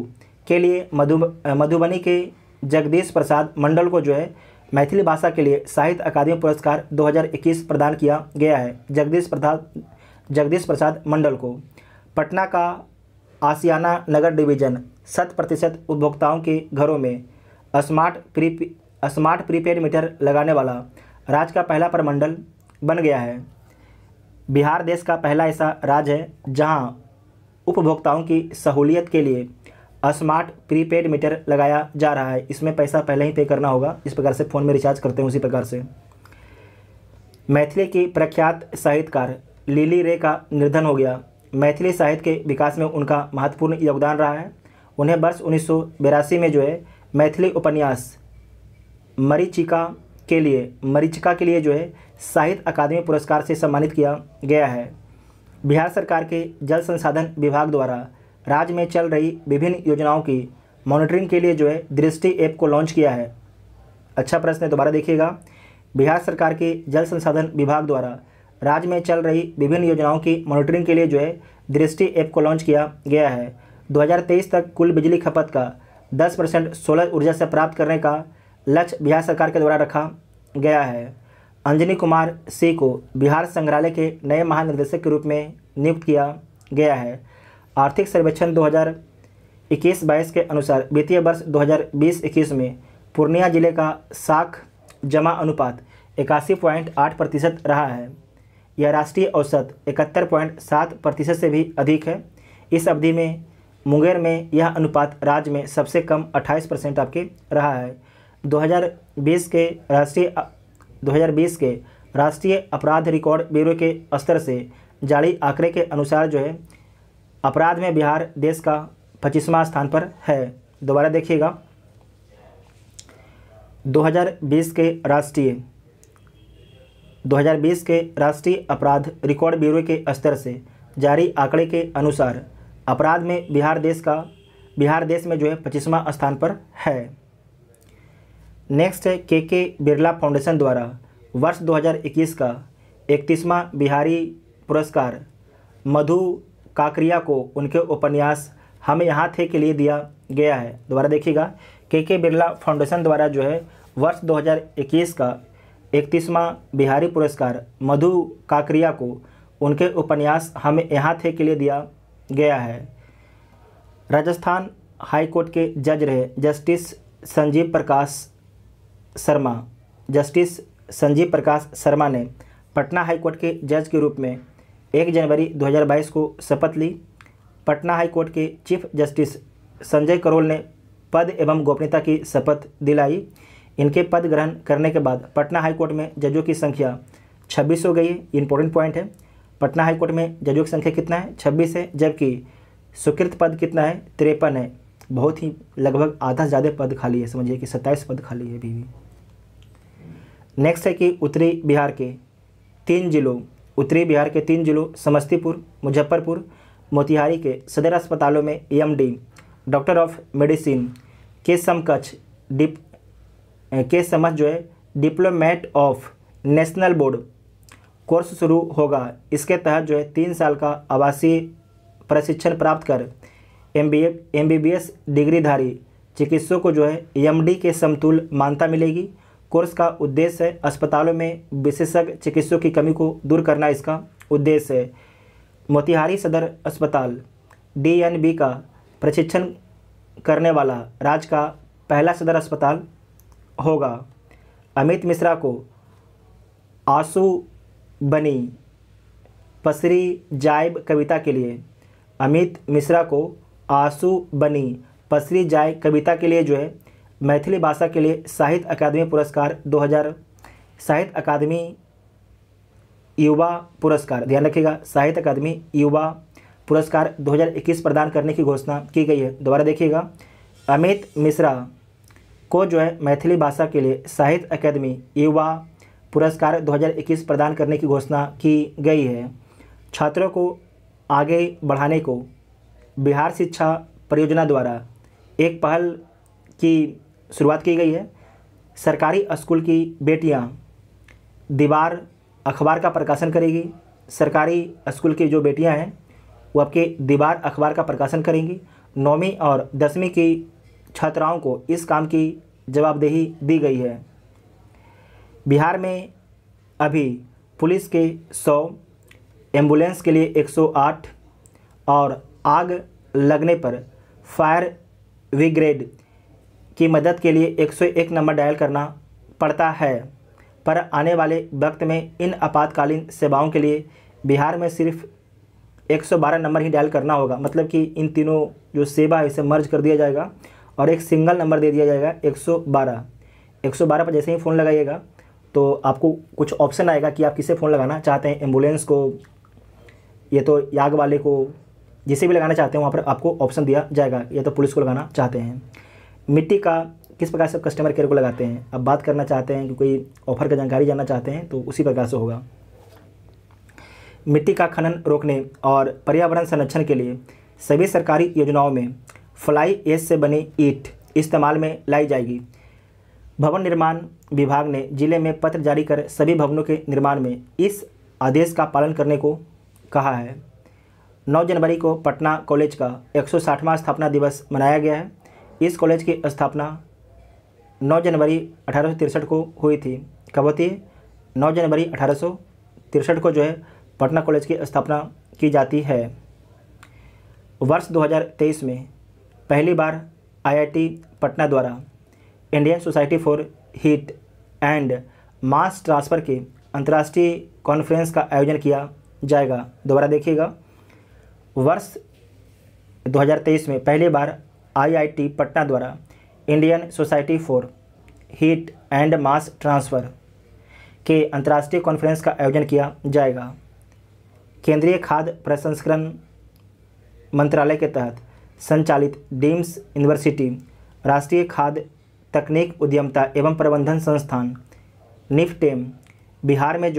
के लिए मधुबनी के जगदीश प्रसाद मंडल को जो है मैथिली भाषा के लिए साहित्य अकादमी पुरस्कार 2021 प्रदान किया गया है। जगदीश प्रसाद मंडल को। पटना का आसियाना नगर डिवीजन 100% उपभोक्ताओं के घरों में स्मार्ट प्रीपेड मीटर लगाने वाला राज्य का पहला प्रमंडल बन गया है। बिहार देश का पहला ऐसा राज्य है जहां उपभोक्ताओं की सहूलियत के लिए स्मार्ट प्रीपेड मीटर लगाया जा रहा है। इसमें पैसा पहले ही पे करना होगा, इस प्रकार से फ़ोन में रिचार्ज करते हैं उसी प्रकार से। मैथिली की प्रख्यात साहित्यकार लिली रे का निधन हो गया। मैथिली साहित्य के विकास में उनका महत्वपूर्ण योगदान रहा है। उन्हें वर्ष 1982 में जो है मैथिली उपन्यास मरीचिका के लिए जो है साहित्य अकादमी पुरस्कार से सम्मानित किया गया है। बिहार सरकार के जल संसाधन विभाग द्वारा राज्य में चल रही विभिन्न योजनाओं की मॉनिटरिंग के लिए जो है दृष्टि ऐप को लॉन्च किया है। अच्छा प्रश्न है, दोबारा देखिएगा। बिहार सरकार के जल संसाधन विभाग द्वारा राज्य में चल रही विभिन्न योजनाओं की मॉनिटरिंग के लिए जो है दृष्टि ऐप को लॉन्च किया गया है। 2023 तक कुल बिजली खपत का 10% सोलर ऊर्जा से प्राप्त करने का लक्ष्य बिहार सरकार के द्वारा रखा गया है। अंजनी कुमार सिंह को बिहार संग्रहालय के नए महानिदेशक के रूप में नियुक्त किया गया है। आर्थिक सर्वेक्षण 2021-22 के अनुसार वित्तीय वर्ष 2020-21 में पूर्णिया जिले का साख जमा अनुपात 81.8% रहा है। यह राष्ट्रीय औसत 71.7% से भी अधिक है। इस अवधि में मुंगेर में यह अनुपात राज्य में सबसे कम 28% आपके रहा है। 2020 के राष्ट्रीय अपराध रिकॉर्ड ब्यूरो के स्तर से जारी आंकड़े के अनुसार जो है अपराध में बिहार देश का 25वां स्थान पर है। दोबारा देखिएगा, 2020 के राष्ट्रीय अपराध रिकॉर्ड ब्यूरो के स्तर से जारी आंकड़े के अनुसार अपराध में बिहार देश में जो है 25वां स्थान पर है। नेक्स्ट है के बिरला फाउंडेशन द्वारा वर्ष 2021 का 31वां बिहारी पुरस्कार मधु काकरिया को उनके उपन्यास हम यहाँ थे के लिए दिया गया है। दोबारा देखिएगा, के बिरला फाउंडेशन द्वारा जो है वर्ष 2021 का 31वां बिहारी पुरस्कार मधु काकरिया को उनके उपन्यास हम यहाँ थे के लिए दिया गया है। राजस्थान हाई कोर्ट के जज रहे जस्टिस संजीव प्रकाश शर्मा ने पटना हाई कोर्ट के जज के रूप में 1 जनवरी 2022 को शपथ ली। पटना हाई कोर्ट के चीफ जस्टिस संजय करोल ने पद एवं गोपनीयता की शपथ दिलाई। इनके पद ग्रहण करने के बाद पटना हाई कोर्ट में जजों की संख्या 26 हो गई है। इंपॉर्टेंट पॉइंट है, पटना हाई कोर्ट में जजों की संख्या कितना है, 26 है, जबकि स्वीकृत पद कितना है, 53 है। बहुत ही लगभग आधा से ज़्यादा पद खाली है, समझिए कि 27 पद खाली है अभी भी। नेक्स्ट है कि उत्तरी बिहार के तीन जिलों समस्तीपुर, मुजफ्फरपुर, मोतिहारी के सदर अस्पतालों में EMD डॉक्टर ऑफ मेडिसिन के समकक्ष जो है diplomat of national board course शुरू होगा। इसके तहत जो है 3 साल का आवासीय प्रशिक्षण प्राप्त कर MBBS डिग्रीधारी चिकित्सकों को जो है EMD के समतुल्य मान्यता मिलेगी। कोर्स का उद्देश्य है अस्पतालों में विशेषज्ञ चिकित्सकों की कमी को दूर करना, इसका उद्देश्य है। मोतिहारी सदर अस्पताल DNB का प्रशिक्षण करने वाला राज्य का पहला सदर अस्पताल होगा। अमित मिश्रा को आंसू बनी पसरी जायब कविता के लिए जो है मैथिली भाषा के लिए साहित्य अकादमी पुरस्कार 2000 साहित्य अकादमी युवा पुरस्कार, ध्यान रखिएगा, साहित्य अकादमी युवा पुरस्कार 2021 प्रदान करने की घोषणा की गई है। दोबारा देखिएगा, अमित मिश्रा को जो है मैथिली भाषा के लिए साहित्य अकादमी युवा पुरस्कार 2021 प्रदान करने की घोषणा की गई है। छात्रों को आगे बढ़ाने को बिहार शिक्षा परियोजना द्वारा एक पहल की शुरुआत की गई है। सरकारी स्कूल की बेटियां दीवार अखबार का प्रकाशन करेगी। सरकारी स्कूल की जो बेटियां हैं वो आपके दीवार अखबार का प्रकाशन करेंगी। 9वीं और 10वीं की छात्राओं को इस काम की जवाबदेही दी गई है। बिहार में अभी पुलिस के 100, एम्बुलेंस के लिए 108 और आग लगने पर फायर ब्रिगेड की मदद के लिए 101 नंबर डायल करना पड़ता है। पर आने वाले वक्त में इन आपातकालीन सेवाओं के लिए बिहार में सिर्फ 112 नंबर ही डायल करना होगा। मतलब कि इन तीनों जो सेवा है इसे मर्ज कर दिया जाएगा और एक सिंगल नंबर दे दिया जाएगा 112 पर जैसे ही फ़ोन लगाइएगा तो आपको कुछ ऑप्शन आएगा कि आप किसे फ़ोन लगाना चाहते हैं, एम्बुलेंस को, ये तो आग वाले को, जिसे भी लगाना चाहते हैं वहाँ पर आपको ऑप्शन दिया जाएगा, या तो पुलिस को लगाना चाहते हैं। मिट्टी का किस प्रकार से कस्टमर केयर को लगाते हैं, अब बात करना चाहते हैं कि कोई ऑफर का जानकारी जानना चाहते हैं तो उसी प्रकार से होगा। मिट्टी का खनन रोकने और पर्यावरण संरक्षण के लिए सभी सरकारी योजनाओं में फ्लाई ऐश से बनी ईंट इस्तेमाल में लाई जाएगी। भवन निर्माण विभाग ने जिले में पत्र जारी कर सभी भवनों के निर्माण में इस आदेश का पालन करने को कहा है। 9 जनवरी को पटना कॉलेज का 160वां स्थापना दिवस मनाया गया है। इस कॉलेज की स्थापना 9 जनवरी 1863 को हुई थी। कब होती है? 9 जनवरी 1863 को जो है पटना कॉलेज की स्थापना की जाती है। वर्ष 2023 में पहली बार IIT पटना द्वारा Indian society for heat and mass transfer के अंतर्राष्ट्रीय कॉन्फ्रेंस का आयोजन किया जाएगा। दोबारा देखिएगा, वर्ष 2023 में पहली बार IIT पटना द्वारा Indian society for heat and mass transfer के अंतर्राष्ट्रीय कॉन्फ्रेंस का आयोजन किया जाएगा। केंद्रीय खाद्य प्रसंस्करण मंत्रालय के तहत संचालित डीम्स यूनिवर्सिटी राष्ट्रीय खाद्य तकनीक उद्यमता एवं प्रबंधन संस्थान निफ्टेम बिहार में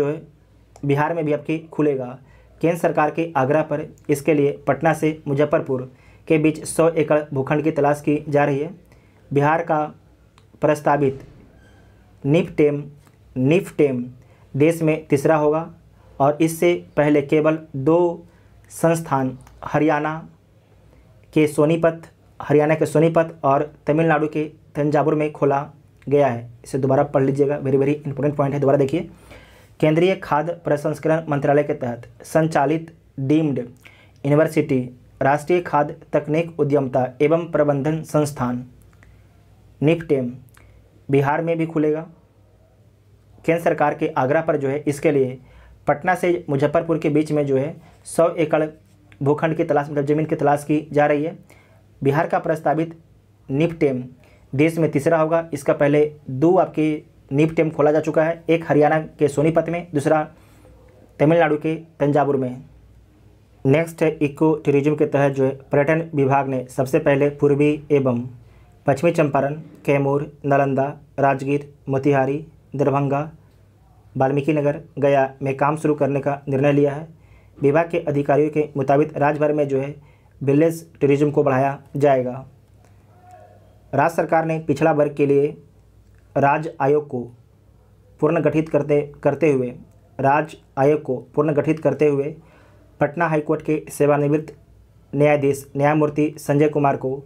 भी आपकी खुलेगा। केंद्र सरकार के आग्रह पर इसके लिए पटना से मुजफ्फरपुर के बीच 100 एकड़ भूखंड की तलाश की जा रही है। बिहार का प्रस्तावित निफ्टेम देश में तीसरा होगा और इससे पहले केवल 2 संस्थान हरियाणा के सोनीपत और तमिलनाडु के तंजावुर में खोला गया है। इसे दोबारा पढ़ लीजिएगा, वेरी वेरी इंपॉर्टेंट पॉइंट है, दोबारा देखिए। केंद्रीय खाद्य प्रसंस्करण मंत्रालय के तहत संचालित डीम्ड यूनिवर्सिटी राष्ट्रीय खाद्य तकनीक उद्यमता एवं प्रबंधन संस्थान निफ्टेम बिहार में भी खुलेगा। केंद्र सरकार के आग्रह पर इसके लिए पटना से मुजफ्फरपुर के बीच में 100 एकड़ भूखंड की तलाश मतलब ज़मीन की तलाश की जा रही है। बिहार का प्रस्तावित निफ्टेम देश में तीसरा होगा। इसका पहले 2 आपके निफ्टेम खोला जा चुका है, एक हरियाणा के सोनीपत में, दूसरा तमिलनाडु के तंजावुर में। नेक्स्ट है इको टूरिज्म के तहत पर्यटन विभाग ने सबसे पहले पूर्वी एवं पश्चिमी चंपारण, कैमूर, नालंदा, राजगीर, मोतिहारी, दरभंगा, वाल्मीकि नगर, गया में काम शुरू करने का निर्णय लिया है। विभाग के अधिकारियों के मुताबिक राज्य भर में विलेज टूरिज्म को बढ़ाया जाएगा। राज्य सरकार ने पिछड़ा वर्ग के लिए राज्य आयोग को पुनर्गठित करते हुए पटना हाईकोर्ट के सेवानिवृत्त न्यायाधीश न्यायमूर्ति संजय कुमार को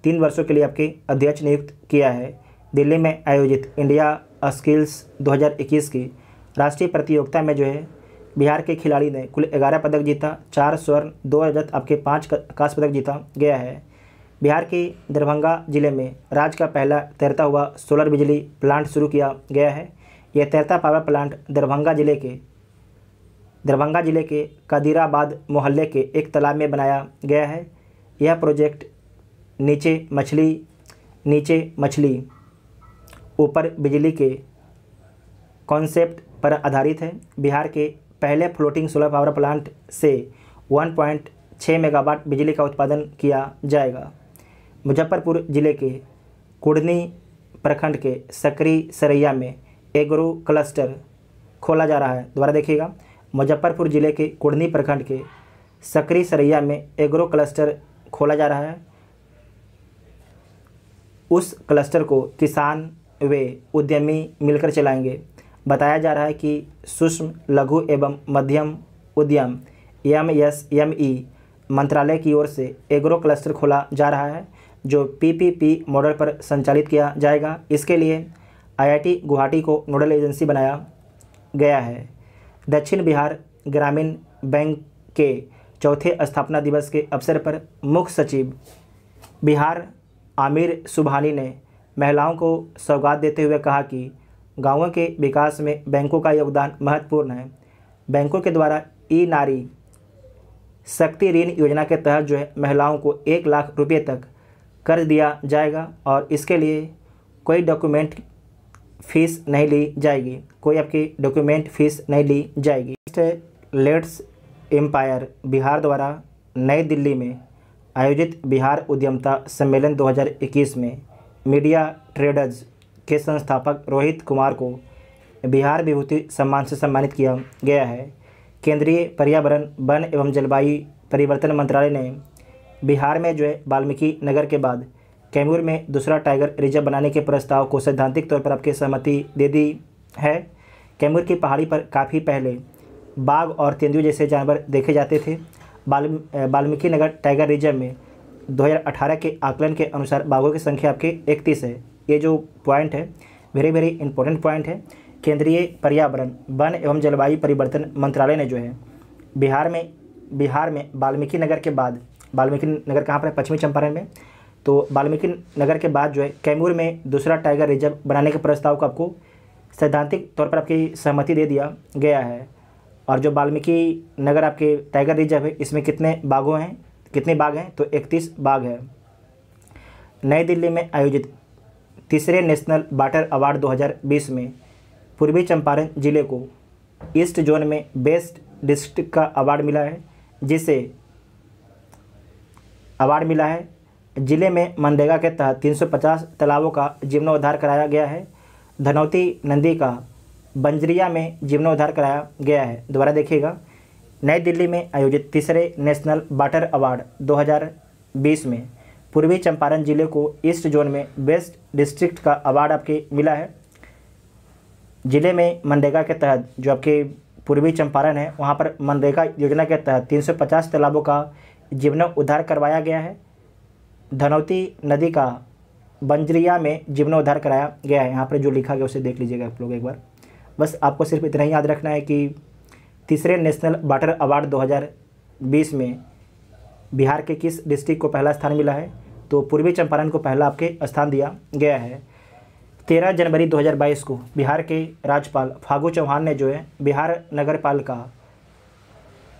3 वर्षों के लिए आपके अध्यक्ष नियुक्त किया है। दिल्ली में आयोजित इंडिया स्किल्स 2021 की राष्ट्रीय प्रतियोगिता में बिहार के खिलाड़ी ने कुल 11 पदक जीता, 4 स्वर्ण, 2 रजत, आपके 5 कांस्य पदक जीता गया है। बिहार के दरभंगा जिले में राज्य का पहला तैरता हुआ सोलर बिजली प्लांट शुरू किया गया है। यह तैरता पावर प्लांट दरभंगा जिले के कदीराबाद मोहल्ले के एक तालाब में बनाया गया है। यह प्रोजेक्ट नीचे मछली ऊपर बिजली के कॉन्सेप्ट पर आधारित है। बिहार के पहले फ्लोटिंग सोलर पावर प्लांट से 1.6 मेगावाट बिजली का उत्पादन किया जाएगा। मुजफ्फरपुर जिले के कुढ़नी प्रखंड के सकरी सरैया में एग्रो क्लस्टर खोला जा रहा है। दोबारा देखिएगा, मुजफ्फरपुर जिले के कुढ़नी प्रखंड के सकरी सरैया में एग्रो क्लस्टर खोला जा रहा है। उस क्लस्टर को किसान व उद्यमी मिलकर चलाएंगे। बताया जा रहा है कि सूक्ष्म लघु एवं मध्यम उद्यम MSME मंत्रालय की ओर से एग्रो क्लस्टर खोला जा रहा है जो PPP मॉडल पर संचालित किया जाएगा। इसके लिए IIT गुवाहाटी को नोडल एजेंसी बनाया गया है। दक्षिण बिहार ग्रामीण बैंक के चौथे स्थापना दिवस के अवसर पर मुख्य सचिव बिहार आमिर सुबहानी ने महिलाओं को सौगात देते हुए कहा कि गांवों के विकास में बैंकों का योगदान महत्वपूर्ण है। बैंकों के द्वारा नारी शक्ति ऋण योजना के तहत महिलाओं को 1 लाख रुपये तक कर्ज दिया जाएगा और इसके लिए कोई डॉक्यूमेंट फीस नहीं ली जाएगी। लेट्स एम्पायर बिहार द्वारा नई दिल्ली में आयोजित बिहार उद्यमता सम्मेलन 2021 में मीडिया ट्रेडर्स के संस्थापक रोहित कुमार को बिहार विभूति सम्मान से सम्मानित किया गया है। केंद्रीय पर्यावरण, वन एवं जलवायु परिवर्तन मंत्रालय ने बिहार में वाल्मीकि नगर के बाद कैमूर में दूसरा टाइगर रिजर्व बनाने के प्रस्ताव को सैद्धांतिक तौर पर आपकी सहमति दे दी है। कैमूर की पहाड़ी पर काफ़ी पहले बाघ और तेंदुए जैसे जानवर देखे जाते थे। वाल्मीकि नगर टाइगर रिजर्व में 2018 के आकलन के अनुसार बाघों की संख्या आपके 31 है। ये जो पॉइंट है वेरी वेरी इंपॉर्टेंट पॉइंट है। केंद्रीय पर्यावरण, वन एवं जलवायु परिवर्तन मंत्रालय ने बिहार में वाल्मीकि नगर के बाद, वाल्मीकि नगर कहाँ पर है? पश्चिमी चंपारण में। तो वाल्मीकि नगर के बाद कैमूर में दूसरा टाइगर रिजर्व बनाने के प्रस्ताव को आपको सैद्धांतिक तौर पर आपकी सहमति दे दिया गया है। और जो वाल्मीकि नगर आपके टाइगर रिजर्व है इसमें कितने बाघ हैं? तो 31 बाघ है। नई दिल्ली में आयोजित तीसरे नेशनल वाटर अवार्ड 2020 में पूर्वी चंपारण जिले को ईस्ट जोन में बेस्ट डिस्ट्रिक्ट का अवार्ड मिला है, जिसे अवार्ड मिला है जिले में मनरेगा के तहत 350 तालाबों का जीर्णोद्धार कराया गया है। धनौती नदी का बंजरिया में जीर्णोद्धार कराया गया है। दोबारा देखिएगा, नई दिल्ली में आयोजित तीसरे नेशनल वाटर अवार्ड 2020 में पूर्वी चंपारण जिले को ईस्ट जोन में बेस्ट डिस्ट्रिक्ट का अवार्ड आपके मिला है। जिले में मनरेगा के तहत जो आपके पूर्वी चंपारण है वहाँ पर मनरेगा योजना के तहत 350 तालाबों का जीर्णोद्धार करवाया गया है। धनौती नदी का बंजरिया में जीर्णोद्धार कराया गया है। यहाँ पर जो लिखा गया उसे देख लीजिएगा आप लोग एक बार। बस आपको सिर्फ इतना ही याद रखना है कि तीसरे नेशनल वाटर अवार्ड 2020 में बिहार के किस डिस्ट्रिक्ट को पहला स्थान मिला है, तो पूर्वी चंपारण को पहला आपके स्थान दिया गया है। 13 जनवरी 2022 को बिहार के राज्यपाल फागू चौहान ने जो है बिहार नगर पालिका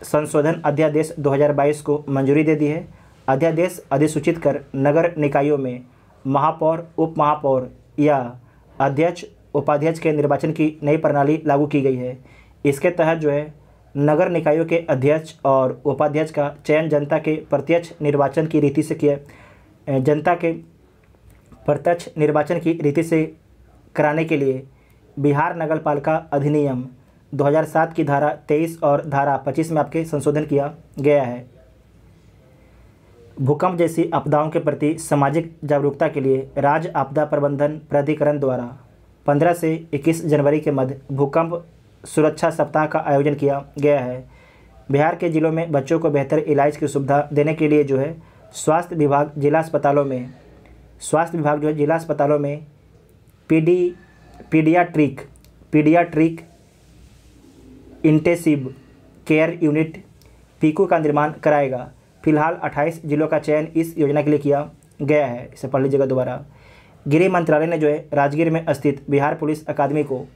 संशोधन अध्यादेश 2022 को मंजूरी दे दी है। अध्यादेश अधिसूचित कर नगर निकायों में महापौर, उप महापौर या अध्यक्ष, उपाध्यक्ष के निर्वाचन की नई प्रणाली लागू की गई है। इसके तहत जो है नगर निकायों के अध्यक्ष और उपाध्यक्ष का चयन जनता के प्रत्यक्ष निर्वाचन की रीति से कराने के लिए बिहार नगर पालिका अधिनियम 2007 की धारा 23 और धारा 25 में आपके संशोधन किया गया है। भूकंप जैसी आपदाओं के प्रति सामाजिक जागरूकता के लिए राज्य आपदा प्रबंधन प्राधिकरण द्वारा 15 से 21 जनवरी के मध्य भूकंप सुरक्षा सप्ताह का आयोजन किया गया है। बिहार के जिलों में बच्चों को बेहतर इलाज की सुविधा देने के लिए जो है स्वास्थ्य विभाग जिला अस्पतालों में paediatric intensive care unit Piku का निर्माण कराएगा। फिलहाल 28 जिलों का चयन इस योजना के लिए किया गया है। इसे पढ़ लीजिएगा दोबारा। गृह मंत्रालय ने जो है राजगीर में स्थित बिहार पुलिस अकादमी को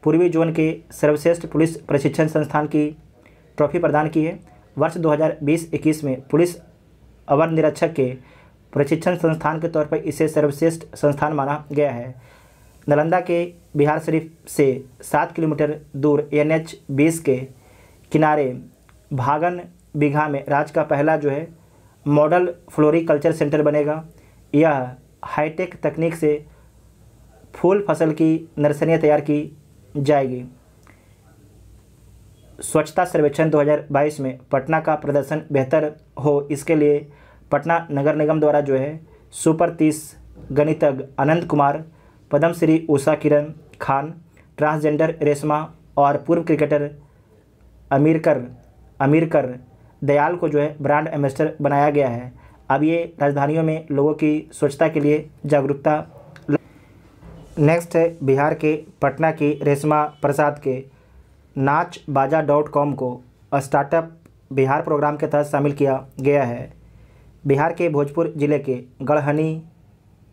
पूर्वी जोन के सर्वश्रेष्ठ पुलिस प्रशिक्षण संस्थान की ट्रॉफी प्रदान की है। वर्ष 2020-21 में पुलिस अवर निरीक्षक के प्रशिक्षण संस्थान के तौर पर इसे सर्वश्रेष्ठ संस्थान माना गया है। नालंदा के बिहार शरीफ से 7 किलोमीटर दूर NH 20 के किनारे भागन बीघा में राज्य का पहला जो है मॉडल फ्लोरिकल्चर सेंटर बनेगा। यह हाईटेक तकनीक से फूल फसल की नर्सरियाँ तैयार की जाएगी। स्वच्छता सर्वेक्षण 2022 में पटना का प्रदर्शन बेहतर हो, इसके लिए पटना नगर निगम द्वारा जो है सुपर 30 गणितज्ञ अनंत कुमार, पद्मश्री उषा किरण खान, ट्रांसजेंडर रेशमा और पूर्व क्रिकेटर अमीरकर दयाल को जो है ब्रांड एम्बेसडर बनाया गया है। अब ये राजधानियों में लोगों की स्वच्छता के लिए जागरूकता। नेक्स्ट है बिहार के पटना की रेशमा प्रसाद के नाचबाजा.com को स्टार्टअप बिहार प्रोग्राम के तहत शामिल किया गया है। बिहार के भोजपुर जिले के गढ़हनी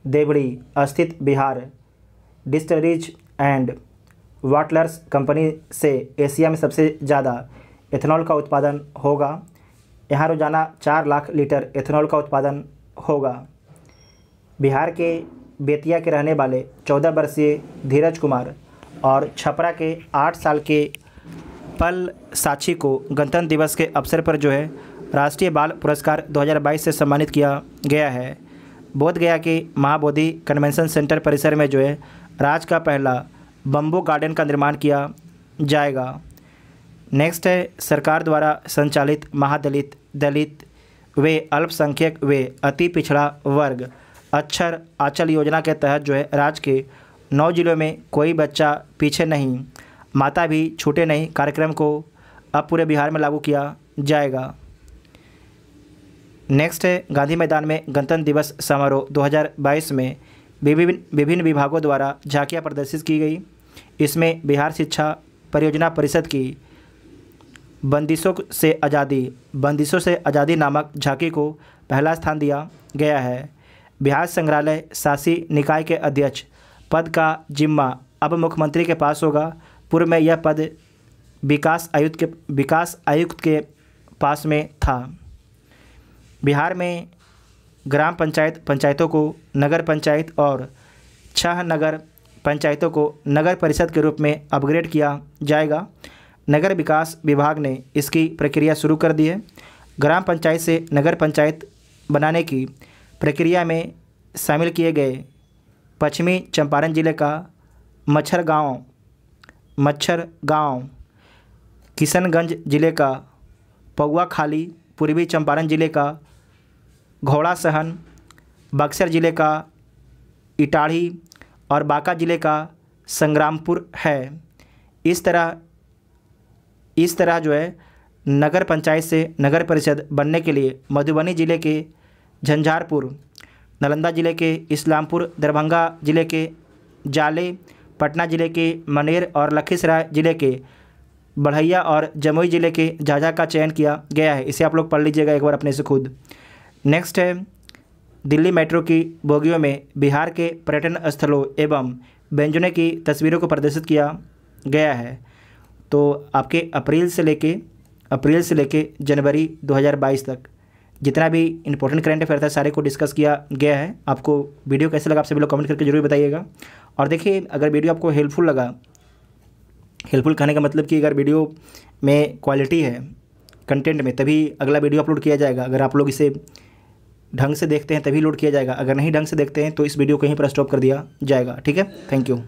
देवड़ी स्थित बिहार डिस्टिलरीज एंड वाटलर्स कंपनी से एशिया में सबसे ज़्यादा एथेनॉल का उत्पादन होगा। यहाँ रोज़ाना 4 लाख लीटर एथेनॉल का उत्पादन होगा। बिहार के बेतिया के रहने वाले 14 वर्षीय धीरज कुमार और छपरा के 8 साल के पल साक्षी को गणतंत्र दिवस के अवसर पर जो है राष्ट्रीय बाल पुरस्कार 2022 से सम्मानित किया गया है। बोधगया के महाबोधि कन्वेंशन सेंटर परिसर में जो है राज्य का पहला बम्बू गार्डन का निर्माण किया जाएगा। नेक्स्ट है सरकार द्वारा संचालित महादलित, दलित व अल्पसंख्यक व अति पिछड़ा वर्ग अक्षर आंचल योजना के तहत जो है राज्य के 9 जिलों में कोई बच्चा पीछे नहीं, माता भी छूटे नहीं कार्यक्रम को अब पूरे बिहार में लागू किया जाएगा। नेक्स्ट है गांधी मैदान में गणतंत्र दिवस समारोह 2022 में विभिन्न विभागों द्वारा झांकियाँ प्रदर्शित की गई। इसमें बिहार शिक्षा परियोजना परिषद की बंदिशों से आज़ादी नामक झांकी को पहला स्थान दिया गया है। बिहार संग्रहालय शासी निकाय के अध्यक्ष पद का जिम्मा अब मुख्यमंत्री के पास होगा। पूर्व में यह पद विकास आयुक्त के पास में था। बिहार में ग्राम पंचायतों को नगर पंचायत और 6 नगर पंचायतों को नगर परिषद के रूप में अपग्रेड किया जाएगा। नगर विकास विभाग ने इसकी प्रक्रिया शुरू कर दी है। ग्राम पंचायत से नगर पंचायत बनाने की प्रक्रिया में शामिल किए गए पश्चिमी चंपारण जिले का मच्छर गांव, किशनगंज जिले का पौआ खाली, पूर्वी चंपारण जिले का घोड़ा सहन, बक्सर जिले का इटाढ़ी और बांका जिले का संग्रामपुर है। इस तरह जो है नगर पंचायत से नगर परिषद बनने के लिए मधुबनी जिले के झंझारपुर, नालंदा जिले के इस्लामपुर, दरभंगा जिले के जाले, पटना जिले के मनेर और लखीसराय जिले के बढ़ैया और जमुई जिले के झाझा का चयन किया गया है। इसे आप लोग पढ़ लीजिएगा एक बार अपने से खुद। नेक्स्ट है, दिल्ली मेट्रो की बोगियों में बिहार के पर्यटन स्थलों एवं व्यंजनों की तस्वीरों को प्रदर्शित किया गया है। तो आपके अप्रैल से लेके जनवरी 2022 तक जितना भी इंपॉर्टेंट करंट अफेयर था सारे को डिस्कस किया गया है। आपको वीडियो कैसे लगा आप सभी लोग कमेंट करके जरूर बताइएगा। और देखिए, अगर वीडियो आपको हेल्पफुल लगा, हेल्पफुल कहने का मतलब कि अगर वीडियो में क्वालिटी है कंटेंट में, तभी अगला वीडियो अपलोड किया जाएगा। अगर आप लोग इसे ढंग से देखते हैं तभी लोड किया जाएगा, अगर नहीं ढंग से देखते हैं तो इस वीडियो को यहीं पर स्टॉप कर दिया जाएगा। ठीक है, थैंक यू।